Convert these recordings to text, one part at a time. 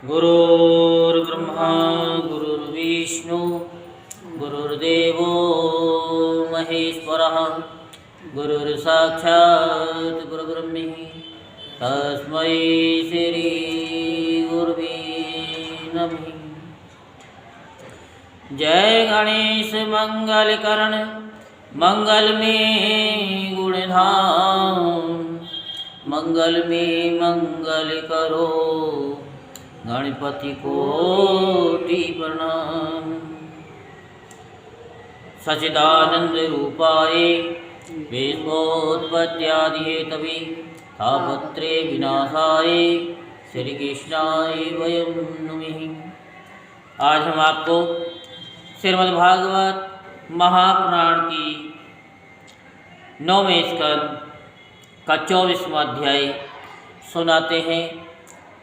गुरुर्ब्रह्मा गुरुर्विष्णु गुरुर्देवो महेश्वरः गुरुर्साक्षात् परब्रह्म तस्मै श्री गुरुवे नमः। जय गणेश मंगलकरण मंगल में गुणधाम मंगल में मंगल करो गणपति कोटि प्रणाम। सच्चिदानंद रूपाय विश्वोत्पत्त्यादि हेतवे तापत्रे विनाशाय श्री कृष्णाय वयं नमः। आज हम आपको श्रीमद्भागवत महापुराण की 9वें स्कंद का 24वां अध्याय सुनाते हैं।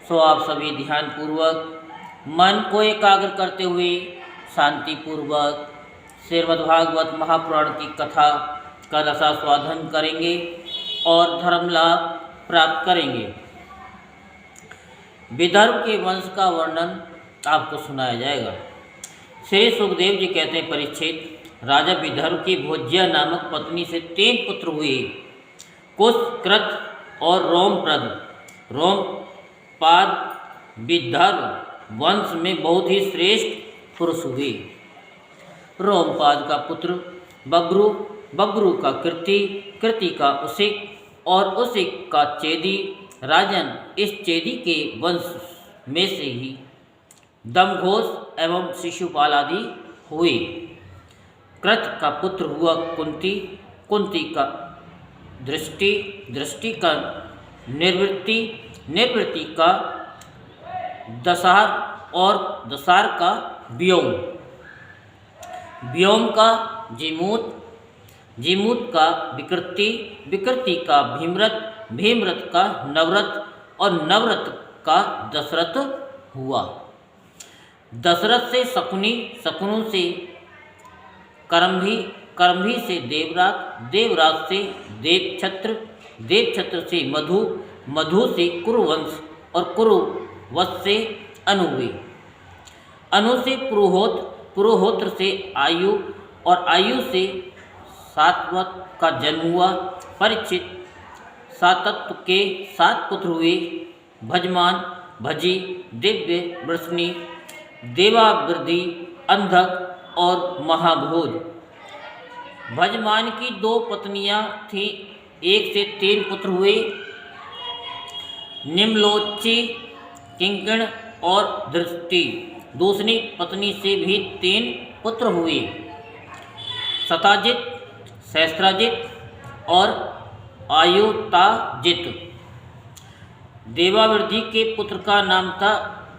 सो आप सभी ध्यानपूर्वक मन को एकाग्र करते हुए शांतिपूर्वक श्रीमद्भागवत महापुराण की कथा का रसास्वादन करेंगे और धर्म लाभ प्राप्त करेंगे। विदर्भ के वंश का वर्णन आपको सुनाया जाएगा। श्री सुखदेव जी कहते हैं, परीक्षित, राजा विदर्भ की भोज्या नामक पत्नी से 3 पुत्र हुए। कुश, कृत और रोमप्रद। रोमपाद विदर्भ वंश में बहुत ही श्रेष्ठ पुरुष हुए। रोमपाद का पुत्र बब्रू, बब्रू का कृति, कृति का उसिक और उसिक का चेदी। राजन इस चेदी के वंश में से ही दमघोष एवं शिशुपाल आदि हुए। कृत का पुत्र हुआ कुंती, कुंती का दृष्टि, दृष्टि का निर्वृत्ति, निर्वृत्ति का दसार और दसार का व्योम, व्योम का जीमूत, जीमूत का विकृति, विकृति का भीमरथ, भीमरथ का नवरथ और नवरथ का दशरथ हुआ। दशरथ से शकुनी, शकुनु से करम्भी, करम्भी से देवराज, देवराज से देवछत्र, देवछत्र से मधु, मधु से कुरुवंश और कुरुवंश से अनु हुए। अनु से पुरोहोत्र, पुरोहोत्र से आयु और आयु से सातवत का जन्म हुआ। परीक्षित, सातत्व के 7 पुत्र हुए। भजमान, भजी, दिव्य, वृष्णि, देवावृद्धि, अंधक और महाभोज। भजमान की 2 पत्नियां थीं। 1 से 3 पुत्र हुए। निम्लोच्ची, किंकण और दृष्टि। दूसरी पत्नी से भी 3 पुत्र हुए। सताजित, सहस्त्राजित और आयुताजित। देवावृद्धि के पुत्र का नाम था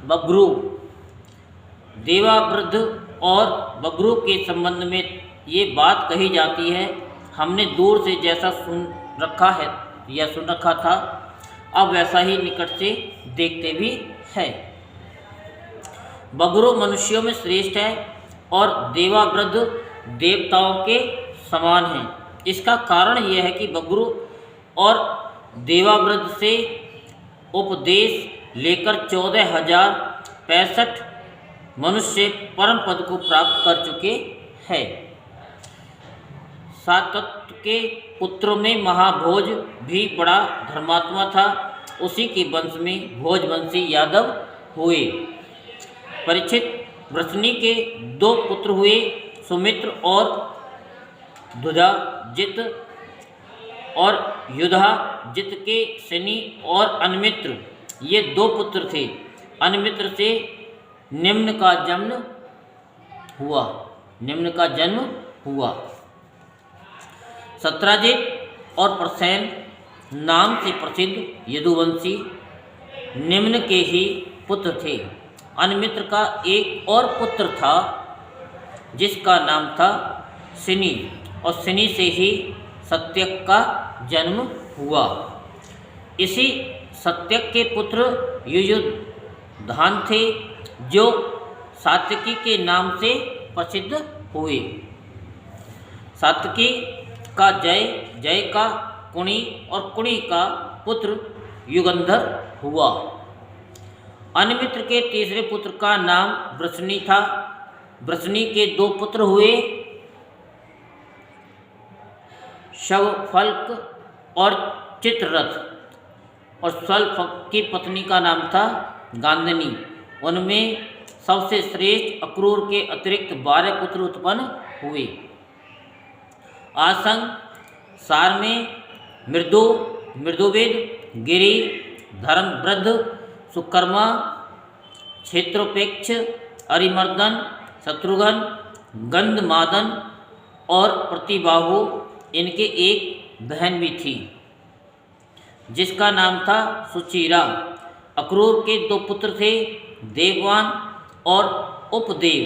बब्रू। देवावृद्ध और बब्रू के संबंध में ये बात कही जाती है, हमने दूर से जैसा सुन रखा है या सुन रखा था, अब वैसा ही निकट से देखते भी है। बब्रू मनुष्यों में श्रेष्ठ है और देवावृद्ध देवताओं के समान हैं। इसका कारण यह है कि बब्रू और देवावृद्ध से उपदेश लेकर 14,065 मनुष्य परम पद को प्राप्त कर चुके हैं। सातत्व के पुत्रों में महाभोज भी बड़ा धर्मात्मा था। उसी के वंश में भोजवंशी यादव हुए। परीक्षित, वृष्णि के 2 पुत्र हुए। सुमित्र और ध्वजाजित और युधाजित के शनि और अनमित्र, ये 2 पुत्र थे। अनमित्र से निम्न का जन्म हुआ, निम्न का जन्म हुआ। सत्राजित और प्रसेन नाम से प्रसिद्ध यदुवंशी निम्न के ही पुत्र थे। अनमित्र का एक और पुत्र था जिसका नाम था शनि, और शनि से ही सत्यक का जन्म हुआ। इसी सत्यक के पुत्र युयुधान थे जो सात्यकी के नाम से प्रसिद्ध हुए। सात्यकी का जय, जय का कुणी और कुणी का पुत्र युगंधर हुआ। अनमित्र के तीसरे पुत्र का नाम वृषणी था। वृषणी के 2 पुत्र हुए, शवफल्क और चित्ररथ, और शवफल्क की पत्नी का नाम था गांधनी। उनमें सबसे श्रेष्ठ अक्रूर के अतिरिक्त 12 पुत्र उत्पन्न हुए। आसंग, सारमेय, मृदुवेद, गिरि, धर्मवृद्ध, सुकर्मा, क्षेत्रोपेक्ष, अरिमर्दन, शत्रुघ्न, गंधमादन और प्रतिबाहु, इनके एक बहन भी थी जिसका नाम था सुचिरा। अक्रूर के 2 पुत्र थे, देववान और उपदेव।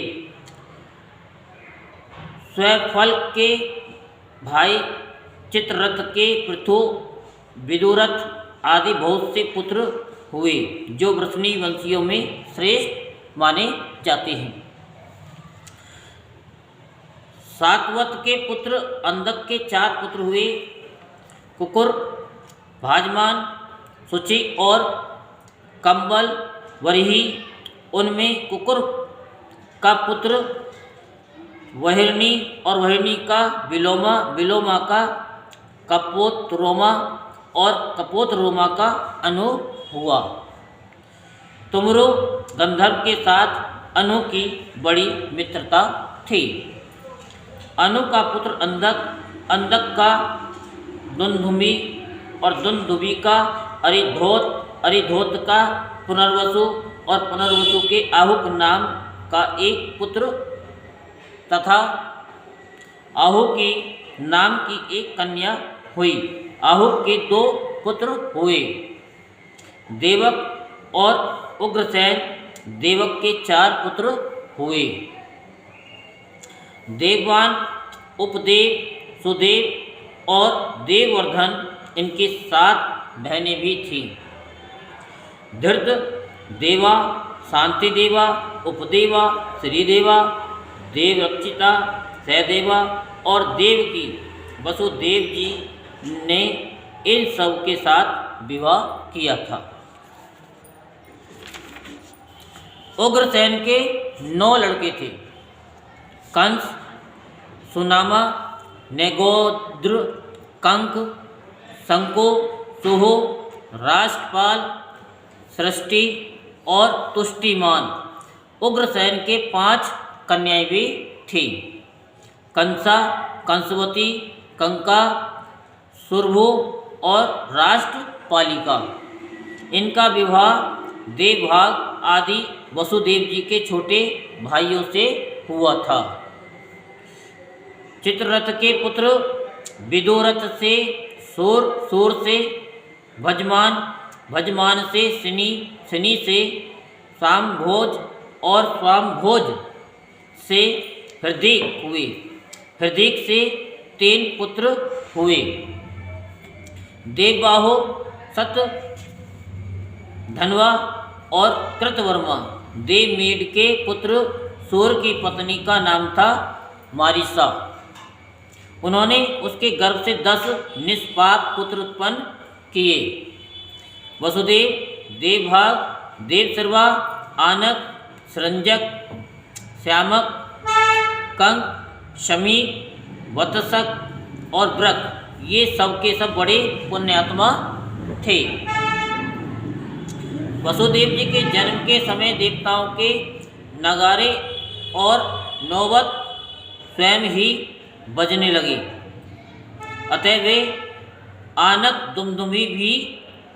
स्वफल्क के भाई चित्ररथ के पृथु, विदुरथ आदि बहुत से पुत्र हुए जो वृषणी वंशियों में श्रेष्ठ माने जाते हैं। सातवत के पुत्र अंधक के 4 पुत्र हुए, कुकुर, भाजमान, शुचि और कंबल, वरिही। उनमें कुकुर का पुत्र वहिर्णी और वहिर्णी का विलोमा, विलोमा का कपोतरोमा और कपोतरोमा का अनु हुआ। तुमरो गंधर्व के साथ अनु की बड़ी मित्रता थी। अनु का पुत्र अंधक, अंधक का दुंदुभि और दुंदुभि का अरिधोत, अरिधोत का पुनर्वसु और पुनर्वसु के आहुक नाम का एक पुत्र तथा आहु की नाम की एक कन्या हुई। आहुक के 2 पुत्र हुए, देवक और उग्रसेन। देवक के 4 पुत्र हुए, देववान, उपदेव, सुदेव और देववर्धन। इनकी 7 बहनें भी थीं। धृत देवा, शांति देवा, उपदेवा, श्रीदेवा, देवरक्षिता, सहदेवा और देवकी। वसुदेव जी ने इन सब के साथ विवाह किया था। उग्रसेन के 9 लड़के थे, कंस, सुनामा, नेगोद्र, कंक, शंको, सुहो, राष्ट्रपाल, सृष्टि और तुष्टिमान। उग्रसेन के 5 कन्याएं भी थीं, कंसा, कंसवती, कंका, सुरभु और राष्ट्रपालिका। इनका विवाह देवभाग आदि वसुदेव जी के छोटे भाइयों से हुआ था। चित्ररथ के पुत्र विदुरथ से सूर, सूर से भजमान, भजमान से शनि, शनि से सामभोज और स्वामभोज से हृदिक हुए। हृदिक से 3 पुत्र हुए, देवबाहु, सत, धनवा और कृतवर्मा। देवमेढ़ के पुत्र सूर की पत्नी का नाम था मारिसा। उन्होंने उसके गर्भ से 10 निष्पाप पुत्र उत्पन्न किए। वसुदेव, देवभाग, देवसर्वा, आनक, सृंजक, श्यामक, कंक, शमी, वत्सक और व्रक, ये सब के सब बड़े पुण्यात्मा थे। वसुदेव जी के जन्म के समय देवताओं के नगारे और नौबत स्वयं ही बजने लगे, अतः वे आनक दुमदुमी भी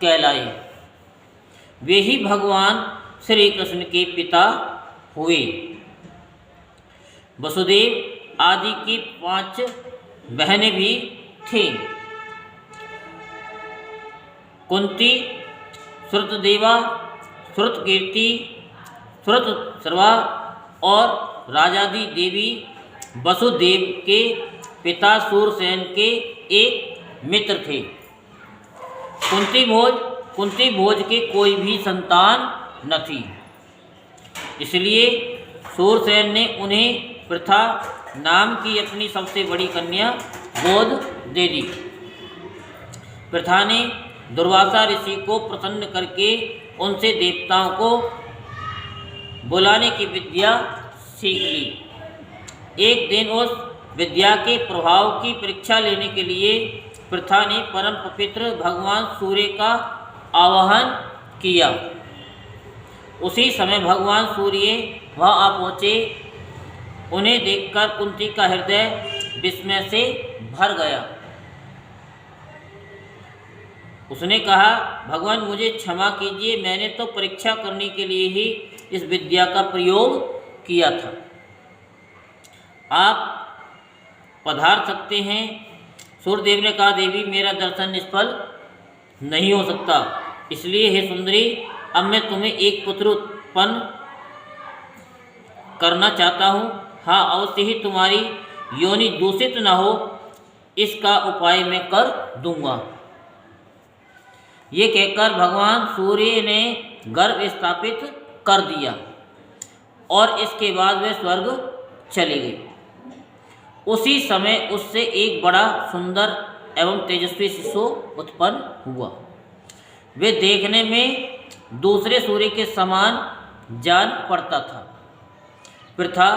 कहलाए। वे ही भगवान श्री कृष्ण के पिता हुए। वसुदेव आदि की 5 बहनें भी थीं, कुंती, श्रुतदेवा, श्रुतकीर्ति, श्रुतसर्वा और राजादी देवी वसुदेव के पिता सूरसेन के एक मित्र थे। कुंती भोज के कोई भी संतान न थी, इसलिए सूरसेन ने उन्हें पृथा नाम की अपनी सबसे बड़ी कन्या गोद दे दी। पृथा ने दुर्वासा ऋषि को प्रसन्न करके उनसे देवताओं को बुलाने की विद्या सीख ली। एक दिन उस विद्या के प्रभाव की परीक्षा लेने के लिए पृथा ने परम पवित्र भगवान सूर्य का आवाहन किया। उसी समय भगवान सूर्य वहां आ पहुँचे। उन्हें देखकर कुंती का हृदय विस्मय से भर गया। उसने कहा, भगवान मुझे क्षमा कीजिए, मैंने तो परीक्षा करने के लिए ही इस विद्या का प्रयोग किया था। आप पधार सकते हैं। सूर्यदेव ने कहा, देवी मेरा दर्शन निष्फल नहीं हो सकता, इसलिए हे सुंदरी, अब मैं तुम्हें एक पुत्र उत्पन्न करना चाहता हूँ। हाँ, अवश्य ही तुम्हारी योनि दूषित न हो, इसका उपाय मैं कर दूंगा। ये कहकर भगवान सूर्य ने गर्भ स्थापित कर दिया और इसके बाद वे स्वर्ग चले गए। उसी समय उससे एक बड़ा सुंदर एवं तेजस्वी शिशु उत्पन्न हुआ। वे देखने में दूसरे सूर्य के समान जान पड़ता था। पृथा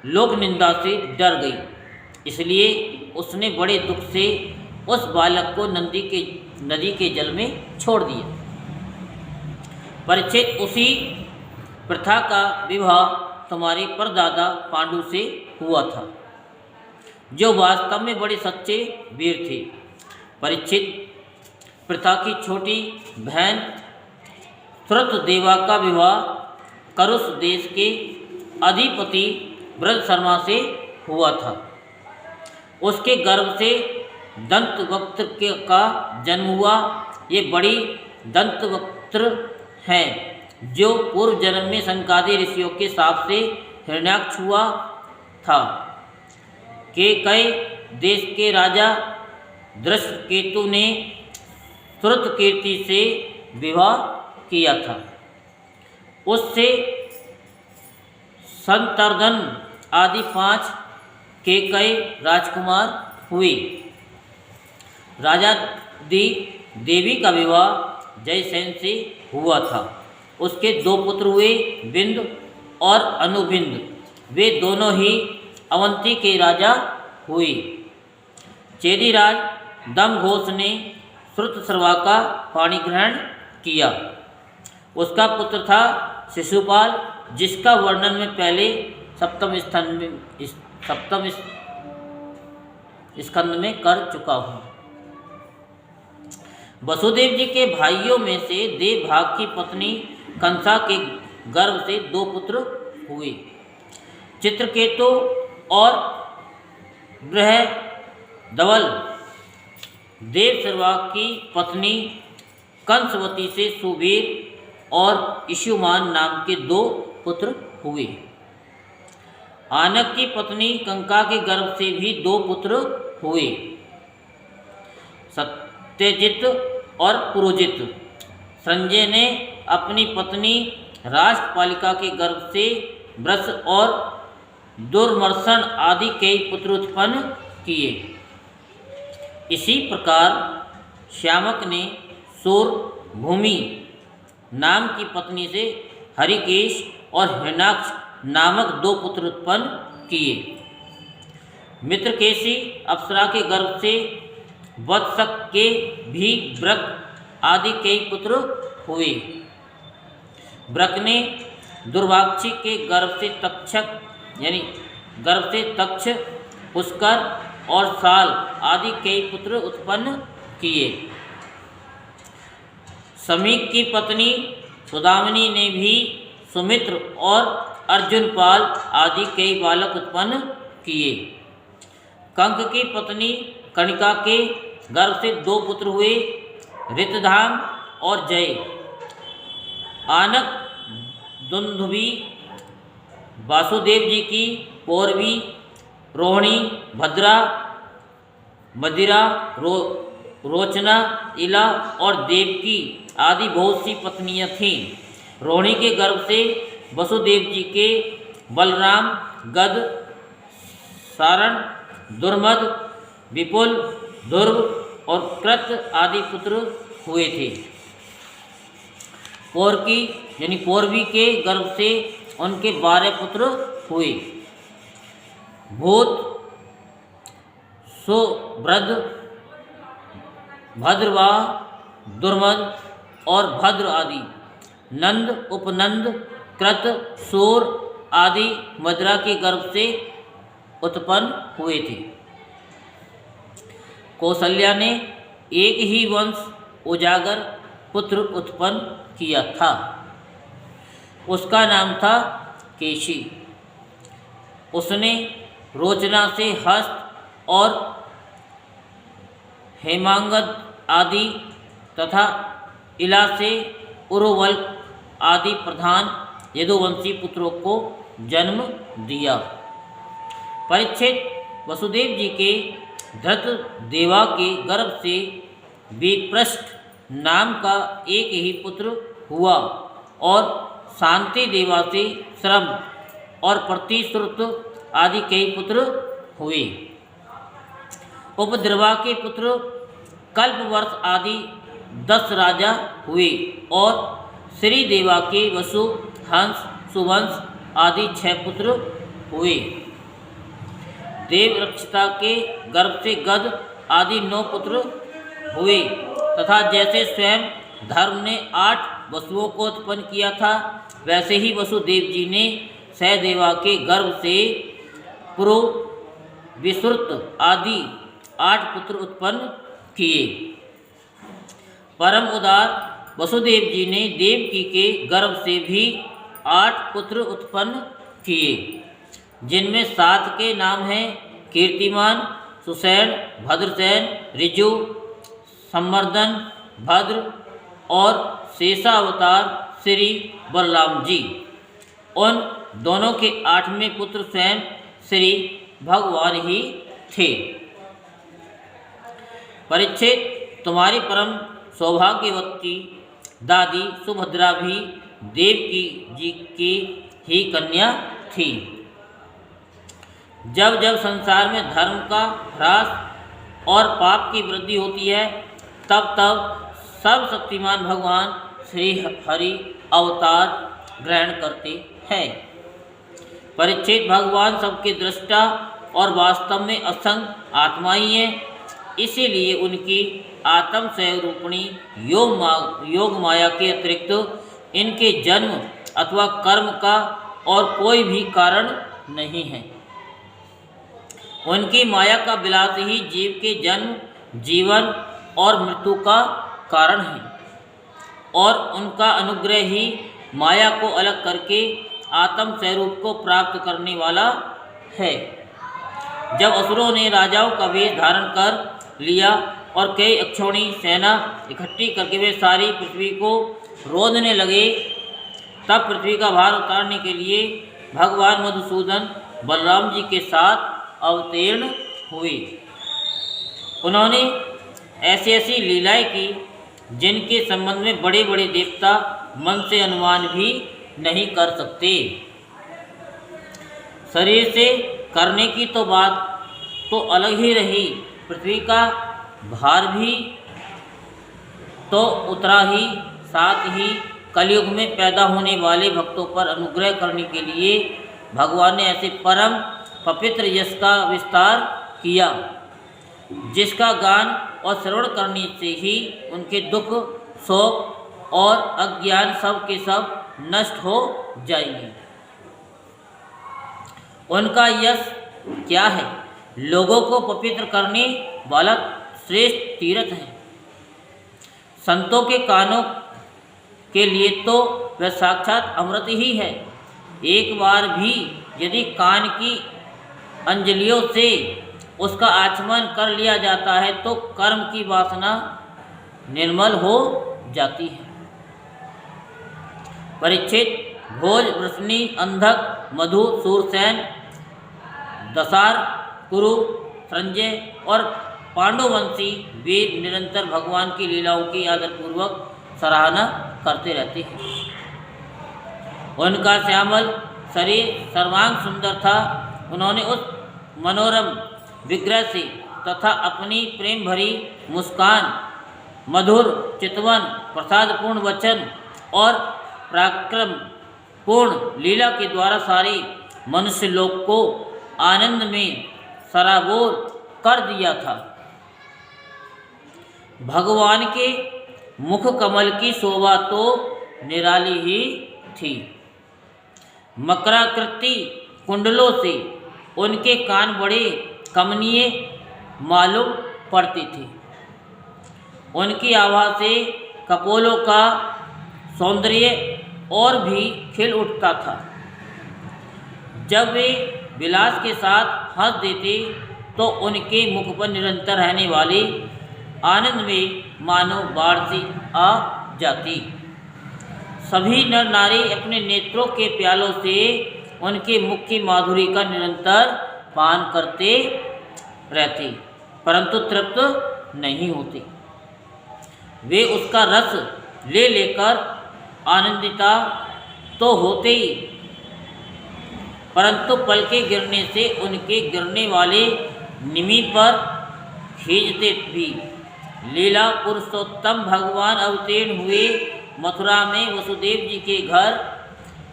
लोक निंदा से डर गई, इसलिए उसने बड़े दुख से उस बालक को नदी के जल में छोड़ दिया। परीक्षित, उसी पृथा का विवाह तुम्हारे परदादा पांडु से हुआ था, जो वास्तव में बड़े सच्चे वीर थे। परीक्षित, पृथा की छोटी बहन श्रुतदेवा का विवाह करुष देश के अधिपति ब्रजशर्मा से हुआ था। उसके गर्भ से दंतवक्त्र का जन्म हुआ। ये बड़ी दंतवक्त्र हैं, जो पूर्व जन्म में संकादि ऋषियों के शाप से हिरण्याक्ष हुआ था। कई देश के राजा दृष्टकेतु ने श्रुतकीर्ति से विवाह किया था। उससे संतर्धन आदि 5 कई राजकुमार हुए। राजा देवी का विवाह जयसेन से हुआ था। उसके 2 पुत्र हुए, बिंद और अनुबिंद। वे दोनों ही अवंती के राजा हुए। चेदीराज दमघोष ने श्रुतशर्वा का पाणी ग्रहण किया। उसका पुत्र था शिशुपाल, जिसका वर्णन मैं पहले सप्तम स्कंद में कर चुका हूँ। वसुदेव जी के भाइयों में से देवभाग की पत्नी कंसा के गर्भ से 2 पुत्र हुए, चित्रकेतु और बृहदवल। देवशर्वा की पत्नी कंसवती से सुबीर और इशुमान नाम के 2 पुत्र हुए। आनक की पत्नी कंका के गर्भ से भी 2 पुत्र हुए, सत्यजित और पुरोजित। संजय ने अपनी पत्नी राष्ट्रपालिका के गर्भ से वृष और दुर्मर्शन आदि कई पुत्र उत्पन्न किए। इसी प्रकार श्यामक ने सूरभूमि नाम की पत्नी से हरिकेश और हिरणाक्ष नामक 2 पुत्र उत्पन्न किए। मित्रकेशी अप्सरा के गर्भ से वत्सक के भी ब्रक आदि कई पुत्र हुए। ब्रक ने दुर्वाक्षी के गर्भ से तक्ष, पुष्कर और साल आदि कई पुत्र उत्पन्न किए। समीक की पत्नी सुदामिनी ने भी सुमित्र और अर्जुनपाल आदि कई बालक उत्पन्न किए। कंक की पत्नी कणिका के गर्भ से 2 पुत्र हुए, ऋतधाम और जय। आनक दुंदुभि वासुदेव जी की पौरवी, रोहिणी, भद्रा, मदिरा, रोचना, इला और देवकी आदि बहुत सी पत्नियां थीं। रोहिणी के गर्भ से वसुदेव जी के बलराम, गद, सारण, दुर्मद, विपुल, ध्रुव और कृत आदि पुत्र हुए थे। पौरकी यानी पौरवी के गर्भ से उनके 12 पुत्र हुए। भूत, सुभ्रद, भद्रवाह, दुर्मद और भद्र आदि नंद, उपनंद, कृत, सूर आदि मद्रा के गर्भ से उत्पन्न हुए थे। कौशल्या ने एक ही वंश उजागर पुत्र उत्पन्न किया था। उसका नाम था केशी। उसने रोचना से हस्त और हेमांगद आदि तथा इला से उर्वल्क आदि प्रधान यदुवंशी पुत्रों को जन्म दिया। परीक्षित वसुदेव जी के धृत देवा के गर्भ से विप्रष्ट नाम का एक ही पुत्र हुआ और शांति देवा से श्रम और प्रतिश्रुत आदि कई पुत्र हुए। उपद्रवा के पुत्र कल्पवर्ष आदि 10 राजा हुए और श्री देवा के वसु, हंस, सुवंश आदि 6 पुत्र हुए। देवरक्षिता के गर्भ से गद आदि 9 पुत्र हुए तथा जैसे स्वयं धर्म ने 8 वसुओं को उत्पन्न किया था, वैसे ही वसुदेव जी ने सहदेवा के गर्भ से पुरु, विश्रुत आदि 8 पुत्र उत्पन्न किए। परम उदार वसुदेव जी ने देवकी के गर्भ से भी 8 पुत्र उत्पन्न किए, जिनमें 7 के नाम हैं कीर्तिमान, सुसैन, भद्रसेन, ऋजु, संवर्धन, भद्र और शेषावतार श्री बलराम जी। उन दोनों के 8वें पुत्र स्वयं श्री भगवान ही थे। परीक्षित, तुम्हारी परम सौभाग्यवती दादी सुभद्रा भी देवकी जी की ही कन्या थी। जब जब संसार में धर्म का ह्रास और पाप की वृद्धि होती है, तब तब सर्वशक्तिमान भगवान श्री हरि अवतार ग्रहण करते हैं। परीक्षित, भगवान सबके दृष्टा और वास्तव में असंग आत्मा ही है। इसीलिए उनकी आत्म स्वरूपिणी योग माया के अतिरिक्त इनके जन्म अथवा कर्म का और कोई भी कारण नहीं है। उनकी माया का विलास ही जीव के जन्म, जीवन और मृत्यु का कारण है और उनका अनुग्रह ही माया को अलग करके आत्म स्वरूप को प्राप्त करने वाला है। जब असुरों ने राजाओं का वेश धारण कर लिया और कई अक्षौणी सेना इकट्ठी करके वे सारी पृथ्वी को रोदने लगे, तब पृथ्वी का भार उतारने के लिए भगवान मधुसूदन बलराम जी के साथ अवतीर्ण हुए। उन्होंने ऐसी ऐसी लीलाएं की जिनके संबंध में बड़े बड़े देवता मन से अनुमान भी नहीं कर सकते। शरीर से करने की तो बात तो अलग ही रही, पृथ्वी का भार भी तो उतरा ही, साथ ही कलयुग में पैदा होने वाले भक्तों पर अनुग्रह करने के लिए भगवान ने ऐसे परम पवित्र यश का विस्तार किया, जिसका गान और श्रवण करने से ही उनके दुख, शोक और अज्ञान सब के सब नष्ट हो जाएंगे। उनका यश क्या है? लोगों को पवित्र करने वाला श्रेष्ठ तीर्थ है। संतों के कानों के लिए तो वह साक्षात अमृत ही है। एक बार भी यदि कान की अंजलियों से उसका आचमन कर लिया जाता है तो कर्म की वासना निर्मल हो जाती है। परीक्षित, भोज, वृष्णि, अंधक, मधु, सूरसेन, दसार, कुरु, संजय और पांडुवंशी वेद निरंतर भगवान की लीलाओं की आदरपूर्वक सराहना करते रहते हैं। उनका श्यामल शरीर सर्वांग सुंदर था। उन्होंने उस मनोरम विग्रह से तथा अपनी प्रेम भरी मुस्कान, मधुर चितवन, प्रसादपूर्ण वचन और पराक्रम पूर्ण लीला के द्वारा सारे मनुष्य लोक को आनंद में सराबोर कर दिया था। भगवान के मुख कमल की शोभा तो निराली ही थी। मकराकृति कुंडलों से उनके कान बड़े कमनीय मालूम पड़ते थे। उनकी आभा से कपोलों का सौंदर्य और भी खिल उठता था। जब वे विलास के साथ हंस देते तो उनके मुख पर निरंतर रहने वाले आनंद में मानो बाढ़ सी आ जाती। सभी नर नारी अपने नेत्रों के प्यालों से उनके मुख की माधुरी का निरंतर पान करते रहते, परंतु तृप्त नहीं होते। वे उसका रस ले लेकर आनंदिता तो होते ही, परंतु पलके गिरने से उनके गिरने वाले निमि पर खींचते भी। लीला पुरुषोत्तम भगवान अवतीर्ण हुए मथुरा में वसुदेव जी के घर,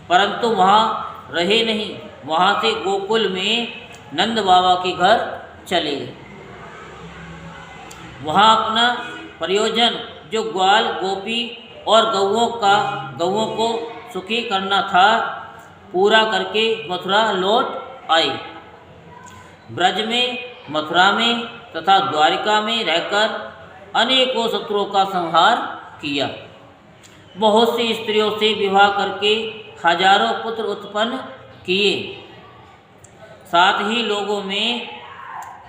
परंतु वहाँ रहे नहीं। वहाँ से गोकुल में नंद बाबा के घर चले गए। वहाँ अपना प्रयोजन जो ग्वाल गोपी और गौओं को सुखी करना था, पूरा करके मथुरा लौट आए। ब्रज में, मथुरा में तथा द्वारिका में रहकर अनेकों शत्रुओं का संहार किया। बहुत सी स्त्रियों से विवाह करके हजारों पुत्र उत्पन्न किए। साथ ही लोगों में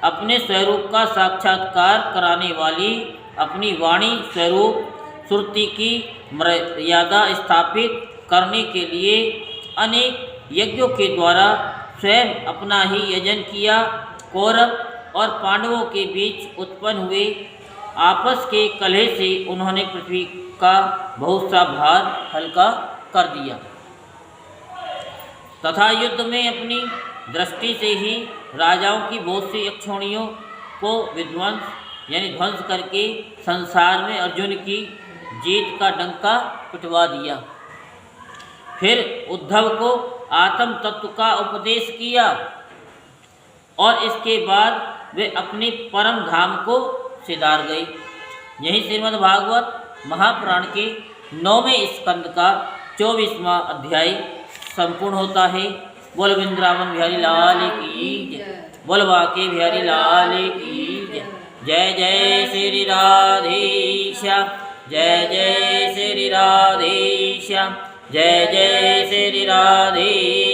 अपने स्वरूप का साक्षात्कार कराने वाली अपनी वाणी स्वरूप श्रुति की मर्यादा स्थापित करने के लिए अनेक यज्ञों के द्वारा स्वयं अपना ही यजन किया। कौरव और पांडवों के बीच उत्पन्न हुए आपस के कलह से उन्होंने पृथ्वी का बहुत सा भार हल्का कर दिया तथा युद्ध में अपनी दृष्टि से ही राजाओं की बहुत सी अक्षौणियों को ध्वंस करके संसार में अर्जुन की जीत का डंका पिटवा दिया। फिर उद्धव को आत्म तत्व का उपदेश किया और इसके बाद वे अपने परम धाम को सिधार गए। यही श्रीमद् भागवत महापुराण के 9वें स्कंद का 24वां अध्याय संपूर्ण होता है। बोल वृंदावन बिहारी लाल की जय, बोल बाके बिहारी लाल की जय। जय जय श्री राधेश्याम, जय जय श्री राधेश्याम, जय जय श्री राधे।